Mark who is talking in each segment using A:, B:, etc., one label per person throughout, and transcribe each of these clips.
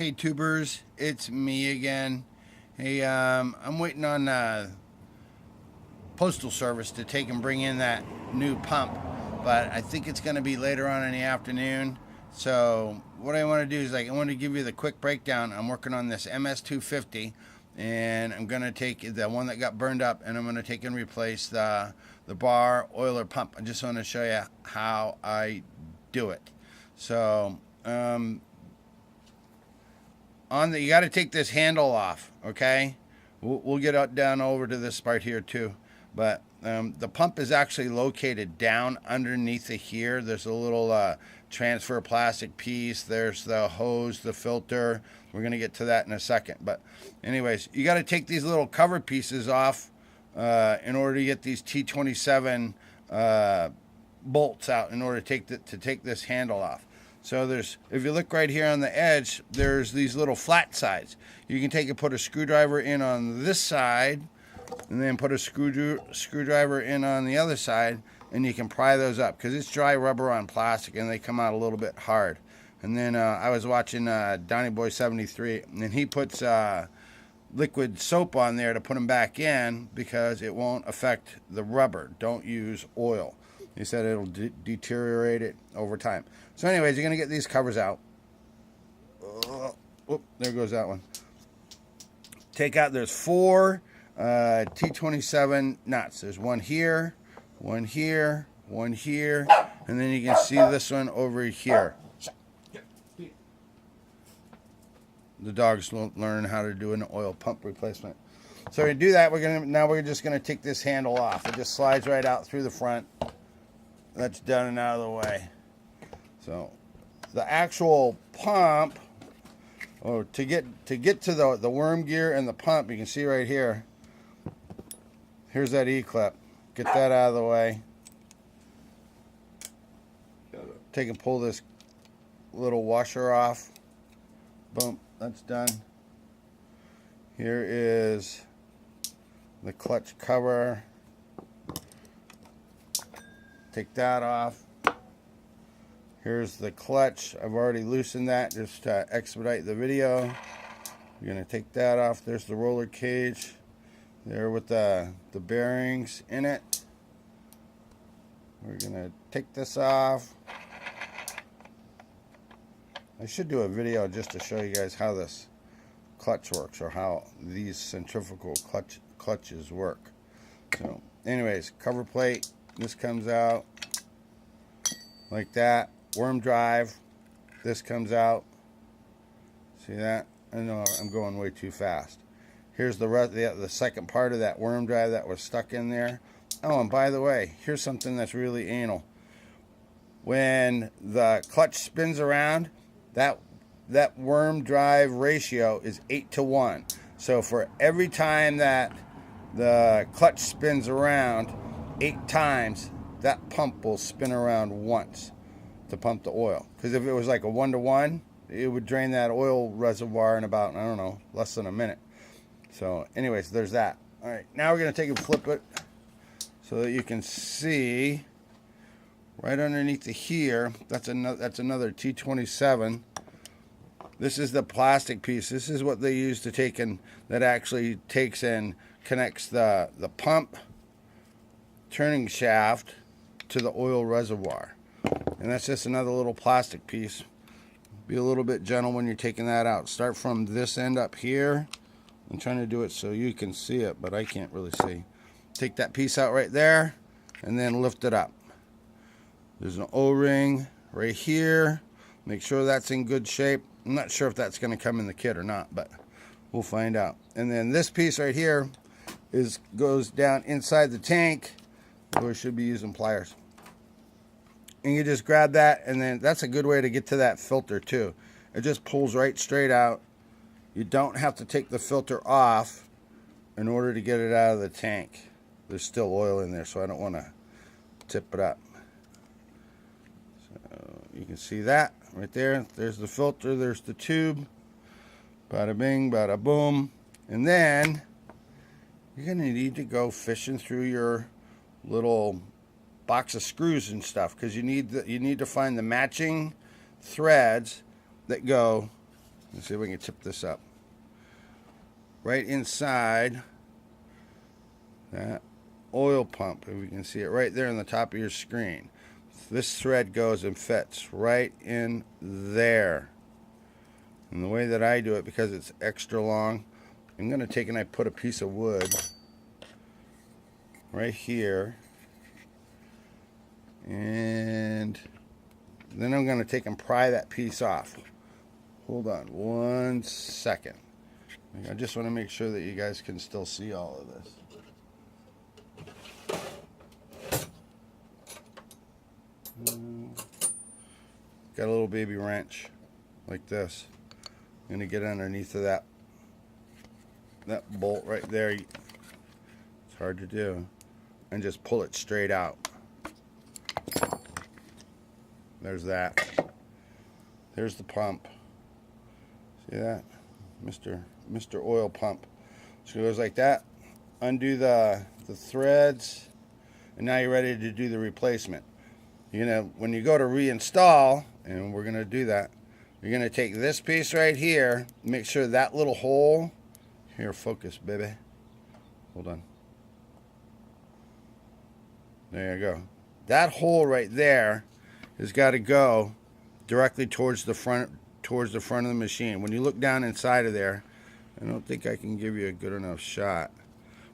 A: Hey tubers, it's me again. Hey, I'm waiting on Postal Service to take and bring in that new pump, but I think it's going to be later on in the afternoon. So what I want to do is I want to give you the quick breakdown. I'm working on this MS250, and I'm going to take the one that got burned up, and I'm going to take and replace the bar oiler pump. I just want to show you how I do it. So you got to take this handle off, okay? We'll get down over to this part here too, but the pump is actually located down underneath it here. There's a little transfer plastic piece. There's the hose, the filter. We're gonna get to that in a second, but anyways, you got to take these little cover pieces off in order to get these T27 bolts out in order to take this handle off. So if you look right here on the edge, there's these little flat sides. You can take and put a screwdriver in on this side, and then put a screwdriver in on the other side, and you can pry those up because it's dry rubber on plastic, and they come out a little bit hard. And then I was watching Donnie Boy 73, and he puts liquid soap on there to put them back in because it won't affect the rubber. Don't use oil. He said it'll deteriorate it over time. So anyways, you're going to get these covers out. Oh, there goes that one. Take out, there's 4 T27 nuts. There's one here, one here, one here, and then you can see this one over here. The dog's learning how to do an oil pump replacement. So to do that, we're just going to take this handle off. It just slides right out through the front. That's done and out of the way. So the actual pump, or to get to the worm gear and the pump, you can see right here. Here's that E-clip. Get that out of the way. Take and pull this little washer off. Boom, that's done. Here is the clutch cover. Take that off. Here's the clutch. I've already loosened that just to expedite the video. You're going to take that off. There's the roller cage there with the bearings in it. We're going to take this off. I should do a video just to show you guys how this clutch works, or how these centrifugal clutches work. So anyways, cover plate. This comes out like that. Worm drive. This comes out. See that? I know I'm going way too fast. Here's the second part of that worm drive that was stuck in there. Oh, and by the way, here's something that's really anal. When the clutch spins around, that worm drive ratio is 8:1. So for every time that the clutch spins around 8 times, that pump will spin around once to pump the oil. Because if it was like a 1-to-1, it would drain that oil reservoir in about, I don't know, less than a minute. So anyways, there's that. All right, now we're going to take and flip it so that you can see right underneath the here. That's another T27. This is the plastic piece. This is what they use to take and that actually takes and connects the pump turning shaft to the oil reservoir. And that's just another little plastic piece. Be a little bit gentle when you're taking that out. Start from this end up here. I'm trying to do it so you can see it, but I can't really see. Take that piece out right there and then lift it up. There's an O-ring right here. Make sure that's in good shape. I'm not sure if that's going to come in the kit or not, but we'll find out. And then this piece right here goes down inside the tank. We should be using pliers. And you just grab that, and then that's a good way to get to that filter too. It just pulls right straight out. You don't have to take the filter off in order to get it out of the tank. There's still oil in there, so I don't want to tip it up. So you can see that right there. There's the filter, there's the tube. Bada bing, bada boom. And then you're going to need to go fishing through your little box of screws and stuff, because you need to find the matching threads that go Let's see if we can tip this up. Right inside that oil pump, if we can see it right there on the top of your screen. This thread goes and fits right in there. And the way that I do it, because it's extra long, I'm going to take and I put a piece of wood right here. And then I'm going to take and pry that piece off. Hold on 1 second. I just want to make sure that you guys can still see all of this. Got a little baby wrench like this. I'm going to get underneath of that bolt right there. It's hard to do. And just pull it straight out. There's that. There's the pump. See that? Mr. Oil Pump. So it goes like that. Undo the threads. And now you're ready to do the replacement. You're gonna, when you go to reinstall, and we're gonna do that, you're gonna take this piece right here, make sure that little hole, here, focus, baby. Hold on. There you go. That hole right there has got to go directly towards the front of the machine. When you look down inside of there, I don't think I can give you a good enough shot,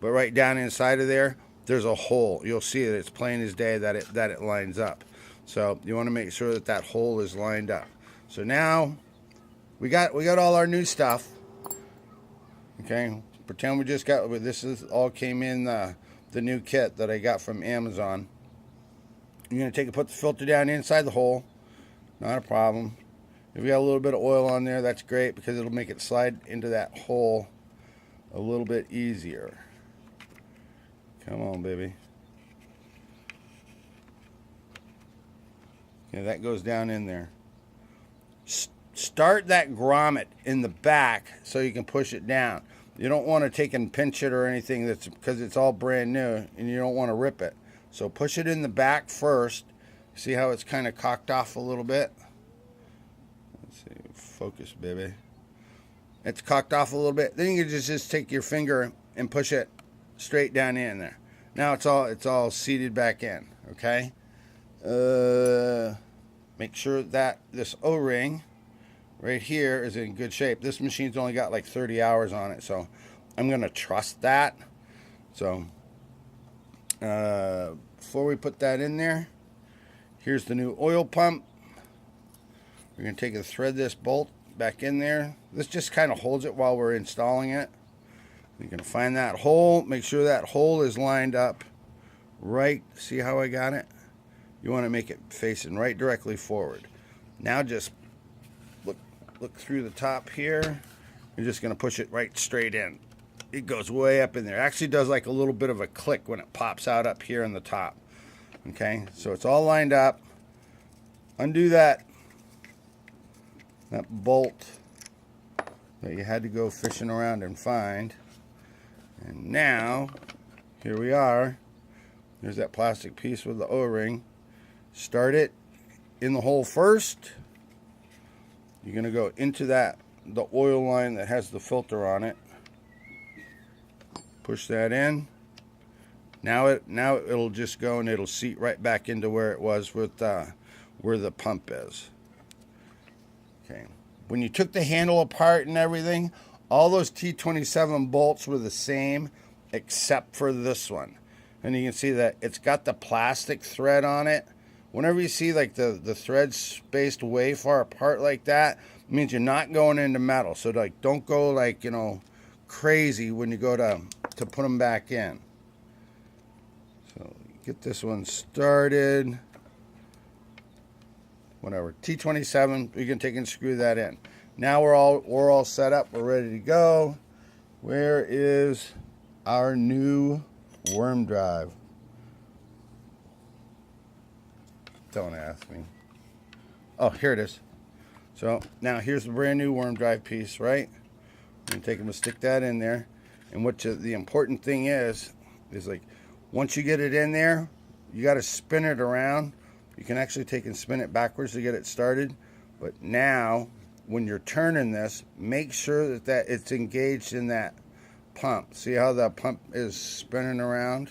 A: but right down inside of there, there's a hole. You'll see it. It's plain as day that it lines up. So you want to make sure that that hole is lined up. So now we got all our new stuff. Okay, pretend we just got. This is all came in the new kit that I got from Amazon. You're gonna take and put the filter down inside the hole. Not a problem. If you got a little bit of oil on there, that's great because it'll make it slide into that hole a little bit easier. Come on, baby. Okay, that goes down in there. Start that grommet in the back so you can push it down. You don't want to take and pinch it or anything because it's all brand new and you don't want to rip it. So push it in the back first. See how it's kind of cocked off a little bit? Let's see, focus, baby. It's cocked off a little bit. Then you can just take your finger and push it straight down in there. Now it's all seated back in, okay? Make sure that this O-ring right here is in good shape. This machine's only got like 30 hours on it, so I'm gonna trust that. So before we put that in there, here's the new oil pump. We're gonna take and thread this bolt back in there. This just kind of holds it while we're installing it. You're gonna find that hole, make sure that hole is lined up right. See how I got it? You want to make it facing right directly forward. Now just look through the top here. You're just gonna push it right straight in. It goes way up in there. It actually does like a little bit of a click when it pops out up here in the top. Okay, so it's all lined up. Undo that bolt that you had to go fishing around and find. And now, here we are. There's that plastic piece with the O-ring. Start it in the hole first. You're going to go into the oil line that has the filter on it. Push that in. Now it'll just go and it'll seat right back into where it was with where the pump is. Okay. When you took the handle apart and everything, all those T27 bolts were the same except for this one. And you can see that it's got the plastic thread on it. Whenever you see like the threads spaced way far apart like that, it means you're not going into metal. So like don't go like, you know, crazy when you go to put them back in. So get this one started. Whatever. T27, we can take and screw that in. Now we're all set up, we're ready to go. Where is our new worm drive? Don't ask me. Oh, here it is. So now here's the brand new worm drive piece, right? I'm gonna take them and stick that in there. And the important thing is like once you get it in there, you got to spin it around. You can actually take and spin it backwards to get it started. But now when you're turning this, make sure that it's engaged in that pump. See how the pump is spinning around?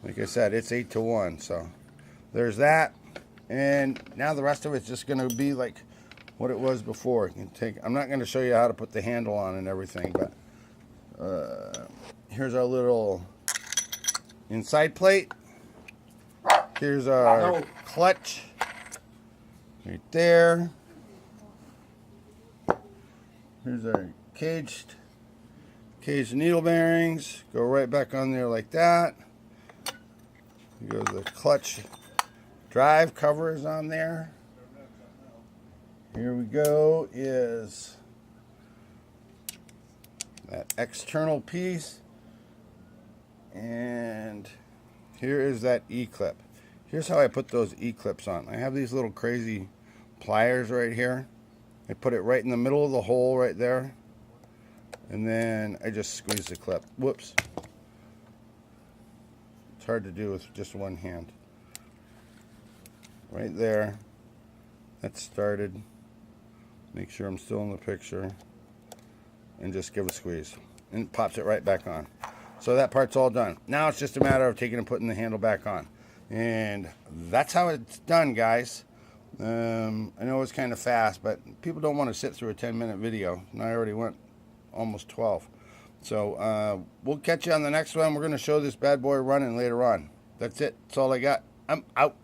A: Like I said, it's 8 to 1. So there's that. And now the rest of it's just going to be like what it was before. You can I'm not going to show you how to put the handle on and everything, but here's our little inside plate. Here's our clutch right there. Here's our caged needle bearings. Go right back on there like that. Here goes the clutch drive covers on there. Here we go is that external piece. And here is that E-clip. Here's how I put those E-clips on. I have these little crazy pliers right here. I put it right in the middle of the hole right there. And then I just squeeze the clip. Whoops. It's hard to do with just one hand. Right there. That's started. Make sure I'm still in the picture. And just give a squeeze. And it pops it right back on. So that part's all done. Now it's just a matter of taking and putting the handle back on. And that's how it's done, guys. I know it's kind of fast, but people don't want to sit through a 10-minute video. And I already went almost 12. So we'll catch you on the next one. We're going to show this bad boy running later on. That's it. That's all I got. I'm out.